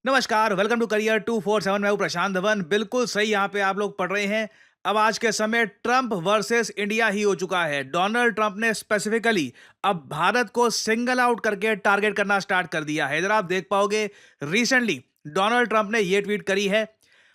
नमस्कार, welcome to career 247। मैं हूं प्रशांत धवन। बिल्कुल सही, यहाँ पे आप लोग पढ़ रहे हैं। अब आज के समय ट्रंप वर्सेस इंडिया ही हो चुका है। डोनाल्ड ट्रंप ने स्पेसिफिकली अब भारत को सिंगल आउट करके टारगेट करना स्टार्ट कर दिया है। इधर आप देख पाओगे, रिसेंटली डोनाल्ड ट्रंप ने ये ट्वीट करी है,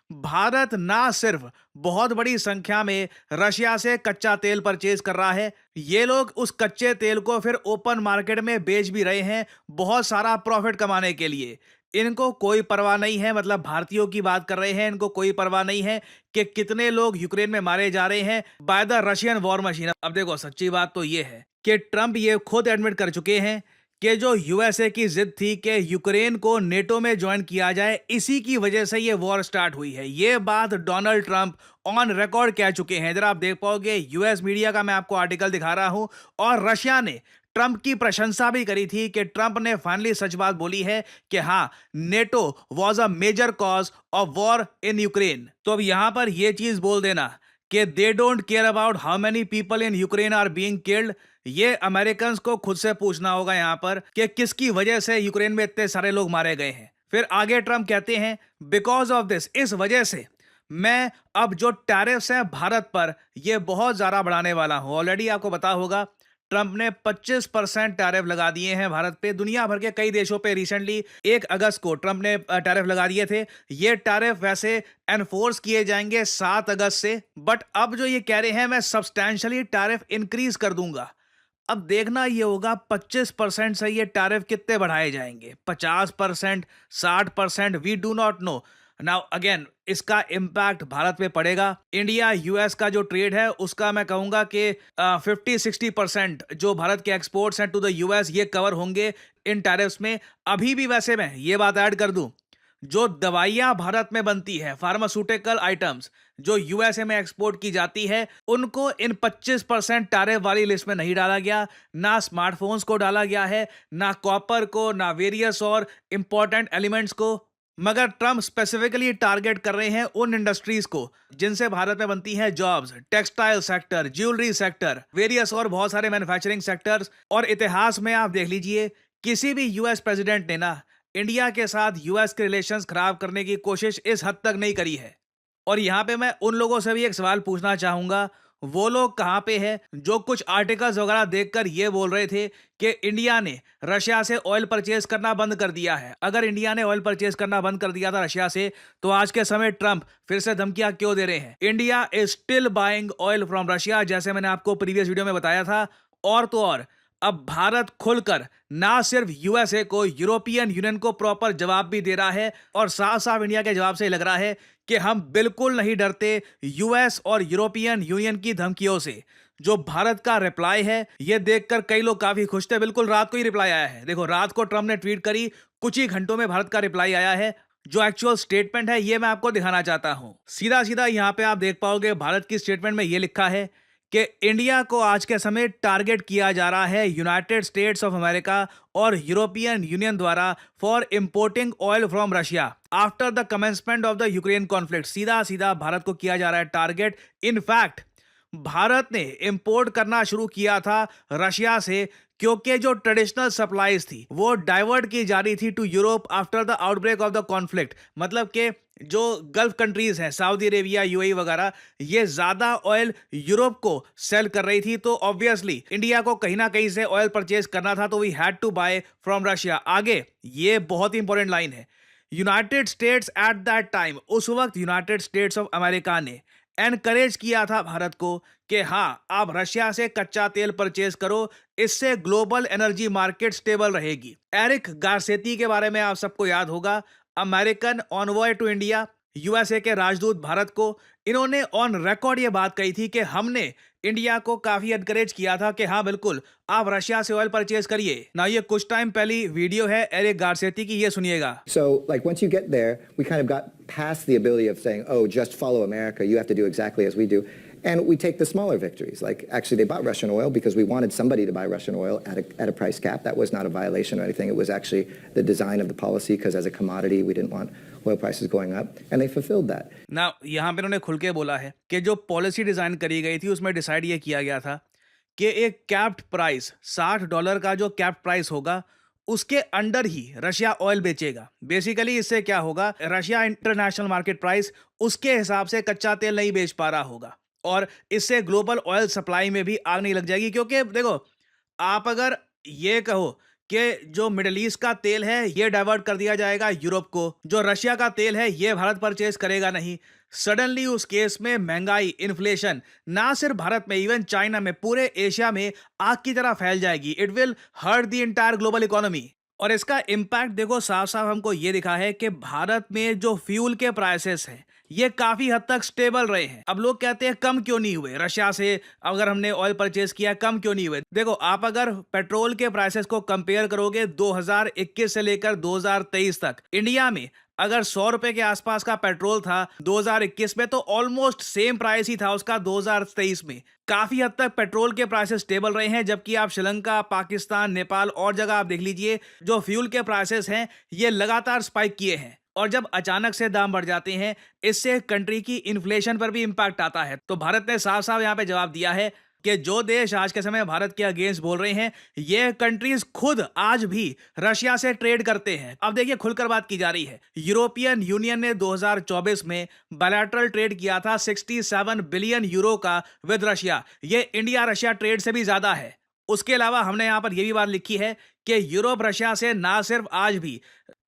भारत ना सिर्फ बहुत बड़ी संख्या में रशिया से कच्चा तेल परचेज कर रहा है, ये लोग उस कच्चे तेल को फिर ओपन मार्केट में बेच भी रहे हैं बहुत सारा प्रॉफिट कमाने के लिए। इनको कोई परवाह नहीं है, मतलब भारतीयों की बात कर रहे हैं, इनको कोई परवाह नहीं है कि कितने लोग यूक्रेन में मारे जा रहे हैं by the Russian war machine. अब देखो, सच्ची बात तो ये है कि ट्रंप ये खुद एडमिट कर चुके हैं कि जो यूएसए की जिद थी कि यूक्रेन को नेटो में ज्वाइन किया जाए, इसी की वजह से ये वॉर स्टार्ट हुई है। ये बात डोनाल्ड ट्रंप ऑन रिकॉर्ड कह चुके हैं। इधर आप देख पाओगे, यूएस मीडिया का मैं आपको आर्टिकल दिखा रहा हूं, और रशिया ने ट्रंप की प्रशंसा भी करी थी कि ट्रंप ने फाइनली सच बात बोली है कि हाँ, NATO was a major cause of war in Ukraine. तो अब यहां पर यह चीज बोल देना कि they don't care about how many people in Ukraine are being killed, ये अमेरिकन को खुद से पूछना होगा यहां पर कि किसकी वजह से यूक्रेन में इतने सारे लोग मारे गए हैं। फिर आगे ट्रंप कहते हैं, बिकॉज ऑफ दिस, इस वजह से मैं अब जो टैरिफ्स हैं भारत पर, ये बहुत ज्यादा बढ़ाने वाला हूं। ऑलरेडी आपको पता होगा, ट्रंप ने 25% टैरिफ लगा दिए हैं भारत पे, दुनिया भर के कई देशों पे। रिसेंटली 1 अगस्त को ट्रंप ने टैरिफ लगा दिए थे। ये टैरिफ वैसे एनफोर्स किए जाएंगे 7 अगस्त से, बट अब जो ये कह रहे हैं, मैं सब्सटैंशियली टैरिफ इंक्रीज कर दूंगा। अब देखना ये होगा 25% से ये टैरिफ कितने बढ़ाए जाएंगे, 50%, 60%, we do not know. Now again, इसका इम्पैक्ट भारत पे पड़ेगा। इंडिया यूएस का जो ट्रेड है, उसका मैं कहूंगा कि 50-60% जो भारत के एक्सपोर्ट्स हैं टू द यूएस, ये कवर होंगे इन टैरिफ्स में। अभी भी वैसे मैं ये बात ऐड कर दूं, जो दवाइयां भारत में बनती है, फार्मास्यूटिकल आइटम्स जो यूएसए में एक्सपोर्ट की जाती है, उनको इन 25% टैरिफ वाली लिस्ट में नहीं डाला गया। ना स्मार्टफोन्स को डाला गया है, ना कॉपर को, ना वेरियस और इंपॉर्टेंट एलिमेंट्स को। मगर ट्रम्प स्पेसिफिकली टारगेट कर रहे हैं उन इंडस्ट्रीज को जिनसे भारत में बनती हैं jobs, textile sector, jewellery sector, various और बहुत सारे मैन्युफैक्चरिंग सेक्टर्स। और इतिहास में आप देख लीजिए, किसी भी यूएस प्रेसिडेंट ने ना इंडिया के साथ यूएस के रिलेशंस खराब करने की कोशिश इस हद तक नहीं करी है। और यहां पे मैं उन लोगों से भी एक सवाल पूछना चाहूंगा, वो लोग कहां पे हैं जो कुछ आर्टिकल्स वगैरह देखकर ये बोल रहे थे कि इंडिया ने रशिया से ऑयल परचेज करना बंद कर दिया है। अगर इंडिया ने ऑयल परचेज करना बंद कर दिया था रशिया से, तो आज के समय ट्रंप फिर से धमकियां क्यों दे रहे हैं? India is still buying oil from Russia, जैसे मैंने आपको प्रीवियस वीडियो में बताया था। और तो और, अब भारत खुलकर ना सिर्फ यूएसए को, यूरोपियन यूनियन को प्रॉपर जवाब भी दे रहा है, और साफ साफ इंडिया के जवाब से लग रहा है कि हम बिल्कुल नहीं डरते यूएस और यूरोपियन यूनियन की धमकियों से। जो भारत का रिप्लाई है, यह देखकर कई लोग काफी खुश थे। बिल्कुल रात को ही रिप्लाई आया है। देखो, रात को ट्रंप ने ट्वीट करी, कुछ ही घंटों में भारत का रिप्लाई आया है। जो एक्चुअल स्टेटमेंट है, ये मैं आपको दिखाना चाहता हूं। सीधा सीधा यहां पे आप देख पाओगे, भारत की स्टेटमेंट में यह लिखा है कि इंडिया को आज के समय टारगेट किया जा रहा है यूनाइटेड स्टेट्स ऑफ अमेरिका और यूरोपियन यूनियन द्वारा for importing oil from Russia after the commencement of the Ukraine conflict. सीधा सीधा भारत को किया जा रहा है टारगेट। इनफैक्ट भारत ने इंपोर्ट करना शुरू किया था रशिया से, क्योंकि जो ट्रेडिशनल सप्लाईज थी वो डाइवर्ट की जा रही थी to Europe after the outbreak of the conflict. मतलब कि जो गल्फ कंट्रीज हैं, सऊदी अरेबिया, यूएई वगैरह, ये ज्यादा ऑयल यूरोप को सेल कर रही थी। तो ऑब्वियसली इंडिया को कहीं ना कहीं से ऑयल परचेज करना था, तो we had to buy from Russia. आगे ये बहुत ही इंपॉर्टेंट लाइन है, United States at that time, उस वक्त यूनाइटेड स्टेट्स ऑफ अमेरिका ने एनकरेज किया था भारत को कि हाँ, आप रशिया से कच्चा तेल परचेज करो, इससे ग्लोबल एनर्जी मार्केट स्टेबल रहेगी। एरिक गारसेती के बारे में आप सबको याद होगा, अमेरिकन ऑनवॉय टू इंडिया, यूएसए के राजदूत भारत को। इन्होंने ऑन रिकॉर्ड ये बात कही थी कि हमने इंडिया को काफी एनकरेज किया था कि हाँ बिल्कुल, आप रशिया से ऑयल परचेज करिए ना। ये कुछ टाइम पहली वीडियो है एरिक गारसेती की, ये सुनिएगा। So, like, once you get there, we kind of got past the ability of saying, oh, just follow America, you have to do exactly as we do. And we take the smaller victories. Like, actually, they bought Russian oil because we wanted somebody to buy Russian oil at a price cap. That was not a violation or anything. It was actually the design of the policy, because as a commodity, we didn't want oil prices going up. And they fulfilled that. ना यहाँ पे उन्होंने खुल के बोला है कि जो पॉलिसी डिजाइन करी गई थी, उसमें डिसाइड ये किया गया था कि एक कैप्ड प्राइस, $60 का जो कैप्ड प्राइस होगा, उसके अंडर ही रशिया ऑयल बेचेगा। बेसिकली इससे क्या होगा, रशिया इंटरनेशनल मार्केट प्राइस उसके हिसाब से कच्चा तेल नहीं बेच पा रहा होगा और इससे ग्लोबल ऑयल सप्लाई में भी आग नहीं लग जाएगी। क्योंकि देखो, आप अगर ये कहो कि जो मिडल ईस्ट का तेल है ये डाइवर्ट कर दिया जाएगा यूरोप को, जो रशिया का तेल है ये भारत परचेज करेगा नहीं, सडनली उस केस में महंगाई, इन्फ्लेशन ना सिर्फ भारत में, इवन चाइना में, पूरे एशिया में आग की तरह फैल जाएगी। It will hurt the entire global economy. और इसका इम्पैक्ट देखो साफ साफ हमको ये दिखा है कि भारत में जो फ्यूल के प्राइसेस हैं ये काफी हद तक स्टेबल रहे हैं। अब लोग कहते हैं कम क्यों नहीं हुए, रशिया से अगर हमने ऑयल परचेज किया कम क्यों नहीं हुए। देखो, आप अगर पेट्रोल के प्राइसेस को कंपेयर करोगे 2021 से लेकर 2023 तक, इंडिया में अगर 100 रुपए के आसपास का पेट्रोल था 2021 में, तो ऑलमोस्ट सेम प्राइस ही था उसका 2023 में। काफी हद तक पेट्रोल के प्राइसेस स्टेबल रहे हैं, जबकि आप श्रीलंका, पाकिस्तान, नेपाल और जगह आप देख लीजिए, जो फ्यूल के प्राइसेस हैं ये लगातार स्पाइक किए हैं। और जब अचानक से दाम बढ़ जाते हैं, इससे कंट्री की इन्फ्लेशन पर भी इंपैक्ट आता है। तो भारत ने साफ साफ यहाँ पे जवाब दिया है कि जो देश आज के समय भारत के अगेंस्ट बोल रहे हैं, ये कंट्रीज खुद आज भी रशिया से ट्रेड करते हैं। अब देखिए, खुलकर बात की जा रही है। यूरोपियन यूनियन ने 2024 में बायलैटरल ट्रेड किया था 67 बिलियन यूरो का विद रशिया। ये इंडिया रशिया ट्रेड से भी ज्यादा है। उसके अलावा हमने यहाँ पर यह भी बात लिखी है कि यूरोप रशिया से ना सिर्फ आज भी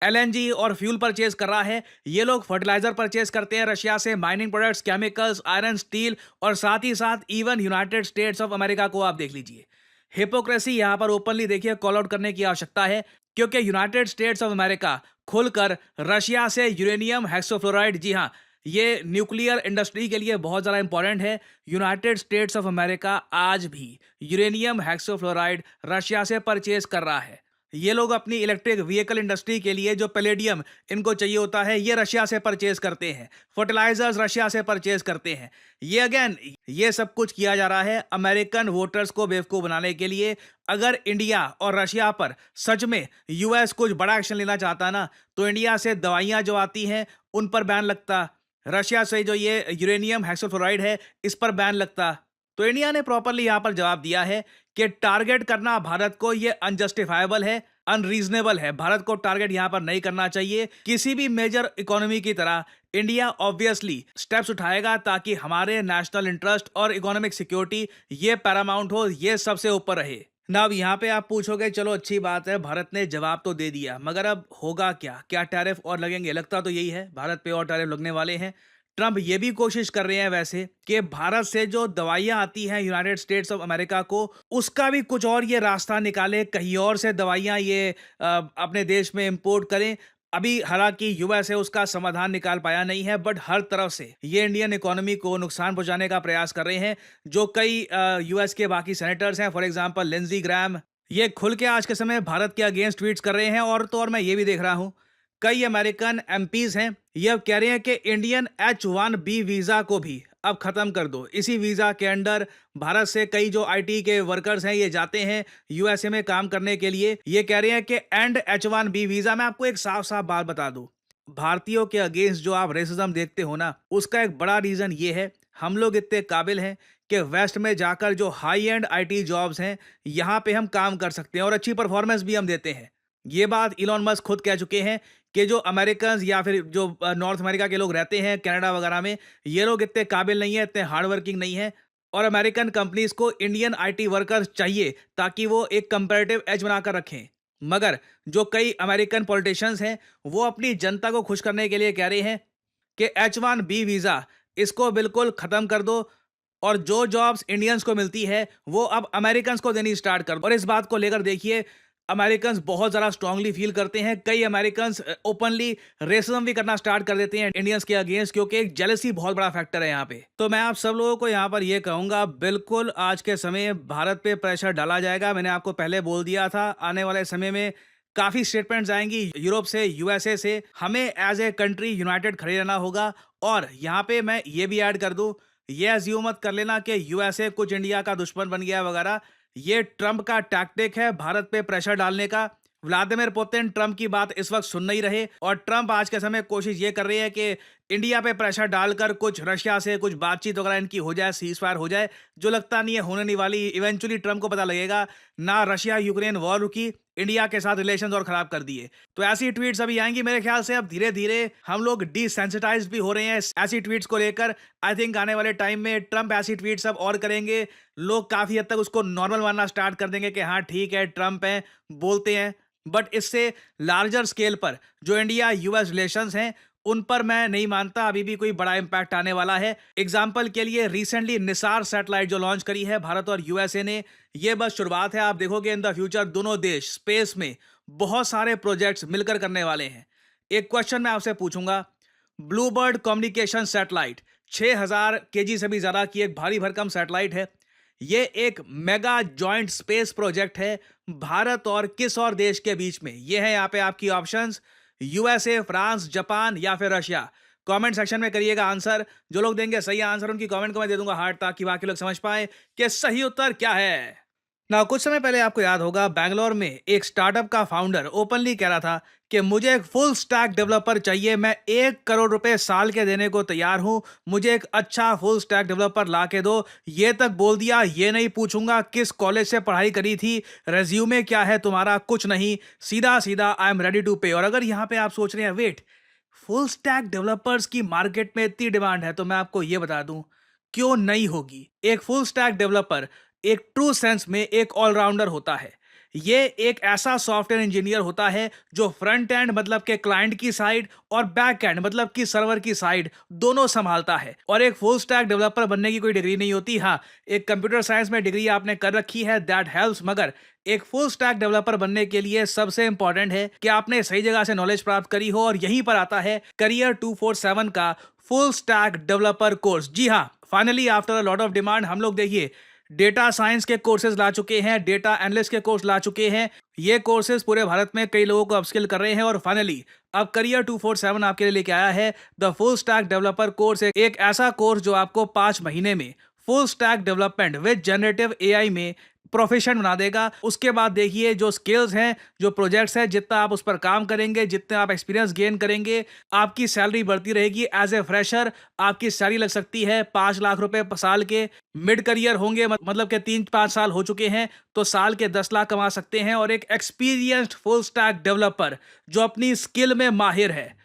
एलएनजी और फ्यूल परचेज कर रहा है, ये लोग फर्टिलाइजर परचेज करते हैं रशिया से, mining products, chemicals, iron, steel, और साथ ही साथ even United States of America को आप देख लीजिए। हिपोक्रेसी यहाँ पर ओपनली देखिए कॉल आउट करने की आवश्यकता है, क्योंकि यूनाइटेड स्टेट्स ऑफ अमेरिका खुलकर रशिया से यूरेनियम हेक्सोफ्लोराइड, जी हाँ, ये न्यूक्लियर इंडस्ट्री के लिए बहुत ज़्यादा इंपॉर्टेंट है। यूनाइटेड स्टेट्स ऑफ अमेरिका आज भी यूरेनियम हेक्सोफ्लोराइड रशिया से परचेज कर रहा है। ये लोग अपनी इलेक्ट्रिक व्हीकल इंडस्ट्री के लिए जो पैलेडियम इनको चाहिए होता है, ये रशिया से परचेज करते हैं। फर्टिलाइजर्स रशिया से परचेज करते हैं। ये अगेन, ये सब कुछ किया जा रहा है अमेरिकन वोटर्स को बेवकूफ़ बनाने के लिए। अगर इंडिया और रशिया पर सच में यूएस कुछ बड़ा एक्शन लेना चाहता ना, तो इंडिया से दवाइयाँ जो आती हैं उन पर बैन लगता, रशिया से जो ये यूरेनियम हेक्सोफ्लोराइड है इस पर बैन लगता। तो इंडिया ने प्रॉपर्ली यहाँ पर जवाब दिया है कि टारगेट करना भारत को ये अनजस्टिफाइबल है, अनरीजनेबल है। भारत को टारगेट यहाँ पर नहीं करना चाहिए। किसी भी मेजर इकोनॉमी की तरह इंडिया ऑब्वियसली स्टेप्स उठाएगा ताकि हमारे नेशनल इंटरेस्ट और इकोनॉमिक सिक्योरिटी ये पैरामाउंट हो, ये सबसे ऊपर रहे ना। अब यहाँ पे आप पूछोगे चलो अच्छी बात है, भारत ने जवाब तो दे दिया, मगर अब होगा क्या? क्या टैरिफ और लगेंगे? लगता तो यही है, भारत पे और टैरिफ लगने वाले हैं। ट्रंप ये भी कोशिश कर रहे हैं वैसे कि भारत से जो दवाइयां आती हैं यूनाइटेड स्टेट्स ऑफ अमेरिका को, उसका भी कुछ और ये रास्ता निकाले, कहीं और से दवाइयां ये अपने देश में इंपोर्ट करें। अभी हालांकि यूएस है उसका समाधान निकाल पाया नहीं है, बट हर तरफ से ये इंडियन इकोनॉमी को नुकसान पहुंचाने का प्रयास कर रहे हैं। जो कई यूएस के बाकी सेनेटर्स हैं, फॉर एग्जांपल लिंडजी ग्रैम, ये खुल के आज के समय भारत के अगेंस्ट ट्वीट्स कर रहे हैं। और तो और मैं ये भी देख रहा हूं, कई अमेरिकन एमपीज हैं, ये अब कह रहे हैं कि इंडियन H-1B वीजा को भी अब खत्म कर दो। इसी वीजा के अंडर भारत से कई जो आईटी के वर्कर्स हैं ये जाते हैं यूएसए में काम करने के लिए। ये कह रहे हैं कि एंड H-1B वीजा। मैं आपको एक साफ साफ बात बता दूं, भारतीयों के अगेंस्ट जो आप रेसिज्म देखते हो ना, उसका एक बड़ा रीजन ये है, हम लोग इतने काबिल हैं कि वेस्ट में जाकर जो हाई एंड आईटी जॉब्स हैं यहाँ पे हम काम कर सकते हैं और अच्छी परफॉर्मेंस भी हम देते हैं। ये बात इलॉन मस्क खुद कह चुके हैं कि जो अमेरिकन या फिर जो नॉर्थ अमेरिका के लोग रहते हैं कनाडा वगैरह में, ये लोग इतने काबिल नहीं है, इतने हार्ड वर्किंग नहीं है। और अमेरिकन कंपनीज को इंडियन आईटी वर्कर्स चाहिए ताकि वो एक कंपैरेटिव एज बनाकर रखें। मगर जो कई अमेरिकन पॉलिटिशियंस हैं वो अपनी जनता को खुश करने के लिए कह रहे हैं कि H-1B वीजा इसको बिल्कुल खत्म कर दो और जो जॉब्स इंडियंस को मिलती है वो अब अमेरिकन को देनी स्टार्ट कर दो। और इस बात को लेकर देखिए अमेरिकन बहुत ज़्यादा स्ट्रांगली फील करते हैं। कई अमेरिकन ओपनली रेसिज्म भी करना स्टार्ट कर देते हैं इंडियंस के अगेंस्ट, क्योंकि एक जेलसी बहुत बड़ा फैक्टर है यहाँ पे। तो मैं आप सब लोगों को यहाँ पर ये कहूँगा, बिल्कुल आज के समय भारत पे प्रेशर डाला जाएगा। मैंने आपको पहले बोल दिया था, आने वाले समय में काफ़ी स्टेटमेंट्स आएंगी यूरोप से, यूएसए से। हमें एज ए कंट्री यूनाइटेड खड़े रहना होगा। और यहाँ पे मैं ये भी ऐड कर दूँ, ये एज्यूम मत कर लेना कि यूएसए कुछ इंडिया का दुश्मन बन गया वगैरह। ये ट्रंप का टैक्टिक है भारत पे प्रेशर डालने का। व्लादिमीर पुतिन ट्रंप की बात इस वक्त सुन नहीं रहे और ट्रंप आज के समय कोशिश ये कर रही है कि इंडिया पे प्रेशर डालकर कुछ रशिया से कुछ बातचीत वगैरह इनकी हो जाए, सीज फायर हो जाए, जो लगता नहीं है होने नहीं वाली। इवेंचुअली ट्रम्प को पता लगेगा ना रशिया यूक्रेन वॉर रुकी, इंडिया के साथ रिलेशंस और खराब कर दिए। तो ऐसी ट्वीट्स अभी आएंगी मेरे ख्याल से। अब धीरे धीरे हम लोग डिसेंसिटाइज भी हो रहे हैं ऐसी ट्वीट्स को लेकर। आई थिंक आने वाले टाइम में ट्रम्प ऐसी ट्वीट्स अब और करेंगे, लोग काफी हद तक उसको नॉर्मल मानना स्टार्ट कर देंगे कि हाँ ठीक है ट्रम्प है, बोलते हैं। बट इससे लार्जर स्केल पर जो इंडिया यूएस रिलेशंस हैं उन पर मैं नहीं मानता अभी भी कोई बड़ा इंपैक्ट आने वाला है। एग्जाम्पल के लिए रिसेंटली निसार सैटेलाइट जो लॉन्च करी है भारत और यूएसए ने, ये बस शुरुआत है। आप देखोगे इन द फ्यूचर दोनों देश स्पेस में बहुत सारे प्रोजेक्ट्स मिलकर करने वाले हैं। एक क्वेश्चन मैं आपसे पूछूंगा, ब्लूबर्ड कम्युनिकेशन सैटेलाइट 6000 केजी से भी ज्यादा की एक भारी भरकम सैटेलाइट है। ये एक मेगा जॉइंट स्पेस प्रोजेक्ट है भारत और किस और देश के बीच में। ये है यहाँ पे आपकी ऑप्शंस, यूएसए, फ्रांस, जापान या फिर रशिया। कमेंट सेक्शन में करिएगा आंसर। जो लोग देंगे सही आंसर उनकी कमेंट को मैं दे दूंगा हार्ट, ताकि बाकी लोग समझ पाए कि सही उत्तर क्या है। ना कुछ समय पहले आपको याद होगा बैंगलोर में एक स्टार्टअप का फाउंडर ओपनली कह रहा था कि मुझे एक फुल स्टैक डेवलपर चाहिए, मैं 1 करोड़ रुपए साल के देने को तैयार हूं, मुझे एक अच्छा फुल स्टैक डेवलपर ला के दो। ये तक बोल दिया, ये नहीं पूछूंगा किस कॉलेज से पढ़ाई करी थी, रेज्यूमे क्या है तुम्हारा, कुछ नहीं, सीधा सीधा आई एम रेडी टू पे। और अगर यहाँ पे आप सोच रहे हैं वेट, फुल स्टैक डेवलपर्स की मार्केट में इतनी डिमांड है, तो मैं आपको ये बता दूं क्यों नहीं होगी। एक फुल स्टैक डेवलपर एक ट्रू सेंस में एक ऑलराउंडर होता है। ये एक ऐसा सॉफ्टवेयर इंजीनियर होता है जो फ्रंट एंड मतलब के क्लाइंट की साइड और बैक एंड मतलब कि सर्वर की साइड दोनों संभालता है। और एक फुल स्टैक डेवलपर बनने की कोई डिग्री नहीं होती। हाँ, एक कंप्यूटर साइंस में डिग्री आपने कर रखी है, दैट हेल्प्स, मगर एक फुल स्टैक डेवलपर बनने के लिए सबसे इंपॉर्टेंट है कि आपने सही जगह से नॉलेज प्राप्त करी हो। और यहीं पर आता है करियर 247 का फुल स्टैक डेवलपर कोर्स। जी हाँ, finally after a lot of demand हम लोग देखिए डेटा साइंस के कोर्सेज ला चुके हैं, डेटा एनालिस्ट के कोर्स ला चुके हैं। ये कोर्सेज पूरे भारत में कई लोगों को अपस्किल कर रहे हैं। और फाइनली अब करियर 247 आपके लिए लेके आया है the full stack developer course, एक ऐसा कोर्स जो आपको 5 महीने में full stack development with generative AI में प्रोफेशन बना देगा। उसके बाद देखिए जो स्किल्स हैं, जो प्रोजेक्ट्स हैं, जितना आप उस पर काम करेंगे, जितने आप एक्सपीरियंस गेन करेंगे, आपकी सैलरी बढ़ती रहेगी। एज ए फ्रेशर आपकी सैलरी लग सकती है 5 लाख रुपए साल के। मिड करियर होंगे मतलब कि 3-5 साल हो चुके हैं तो साल के 10 लाख कमा सकते हैं। और एक एक्सपीरियंस्ड फुल स्टैक डेवलपर जो अपनी स्किल में माहिर है,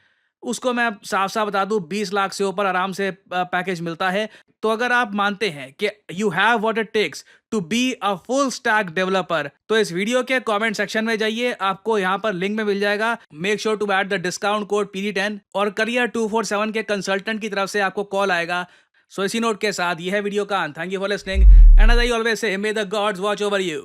उसको मैं साफ साफ बता दूं 20 लाख से ऊपर आराम से पैकेज मिलता है। तो अगर आप मानते हैं कि you have what it takes to be a full stack developer, तो इस वीडियो के कमेंट सेक्शन में जाइए, आपको यहां पर लिंक में मिल जाएगा। Make sure to add the discount code PD10 और करियर 247 के कंसल्टेंट की तरफ से आपको कॉल आएगा। सो इसी नोट के साथ यह है वीडियो का अंत। Thank you for listening and as I always say, may the gods watch over you.